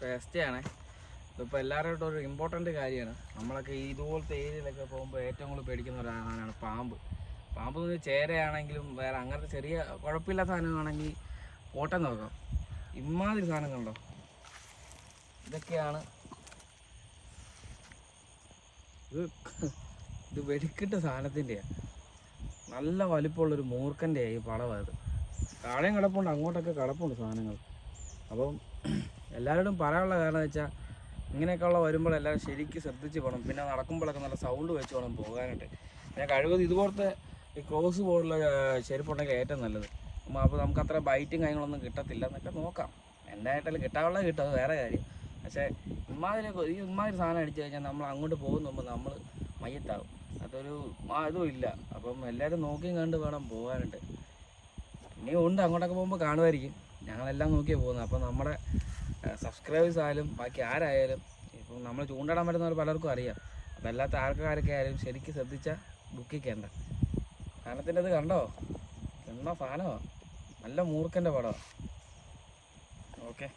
വേസ്റ്റയാണ്. ഇതിപ്പോൾ എല്ലാവരുടെ ഒരു ഇമ്പോർട്ടൻ്റ് കാര്യമാണ്. നമ്മളൊക്കെ ഇതുപോലത്തെ ഏരിയയിലൊക്കെ പോകുമ്പോൾ ഏറ്റവും കൂടുതൽ പേടിക്കുന്ന ഒരു സാധനമാണ് പാമ്പ്. പാമ്പ് ചേരയാണെങ്കിലും വേറെ അങ്ങനത്തെ ചെറിയ കുഴപ്പമില്ലാത്ത സാധനമാണെങ്കിൽ ഓട്ടം നോക്കാം. ഇമാതിരി സാധനങ്ങളുണ്ടോ, ഇതൊക്കെയാണ്. ഇത് വെടിക്കിട്ട സാധനത്തിൻ്റെയാണ്. നല്ല വലിപ്പമുള്ളൊരു മൂർഖൻ്റെ ഈ പടവായത്. താഴെയും കിടപ്പുണ്ട്, അങ്ങോട്ടൊക്കെ കിടപ്പുണ്ട് സാധനങ്ങൾ. അപ്പം എല്ലാവരോടും പറയാനുള്ള കാരണം എന്ന് വെച്ചാൽ ഇങ്ങനെയൊക്കെയുള്ള വരുമ്പോൾ എല്ലാവരും ശരിക്കും ശ്രദ്ധിച്ച് പോകണം. പിന്നെ നടക്കുമ്പോഴൊക്കെ നല്ല സൗണ്ട് വെച്ച് വേണം പോകാനായിട്ട്. പിന്നെ കഴിവതും ഇതുപോലത്തെ ഈ ക്രോസ് പോലുള്ള ചെരുപ്പുണ്ടെങ്കിൽ ഏറ്റവും നല്ലത്. അപ്പോൾ നമുക്ക് അത്ര ബൈറ്റും കാര്യങ്ങളൊന്നും കിട്ടത്തില്ല എന്നൊക്കെ നോക്കാം. എന്തായിട്ടാലും കിട്ടാനുള്ളത് കിട്ടും, അത് വേറെ കാര്യം. പക്ഷേ ഇമ്മാതിരി സാധനം അടിച്ചു കഴിഞ്ഞാൽ നമ്മൾ അങ്ങോട്ട് പോകുമ്പോൾ നമ്മൾ മയ്യത്താവും. അതൊരു ഇതും ഇല്ല. അപ്പം എല്ലാവരും നോക്കിയും കണ്ട് വേണം പോകാനായിട്ട്. ഇനിയും ഉണ്ട്, അങ്ങോട്ടൊക്കെ പോകുമ്പോൾ കാണുമായിരിക്കും. ഞങ്ങളെല്ലാം നോക്കിയാണ് പോകുന്നത്. അപ്പോൾ നമ്മുടെ സബ്സ്ക്രൈബേഴ്സ് ആയാലും ബാക്കി ആരായാലും ഇപ്പം നമ്മൾ ചൂണ്ടിടാൻ പറ്റുന്നവർ പലർക്കും അറിയാം. അപ്പം അല്ലാത്ത ആൾക്കാരൊക്കെ ആയാലും ശരിക്കും ശ്രദ്ധിച്ചാൽ ബുക്കിക്കേണ്ട. സാധനത്തിൻ്റെ ഇത് കണ്ടോ, എന്നാ സാധനമാണ്, നല്ല മൂർഖൻ്റെ പടമാണ്. ഓക്കെ.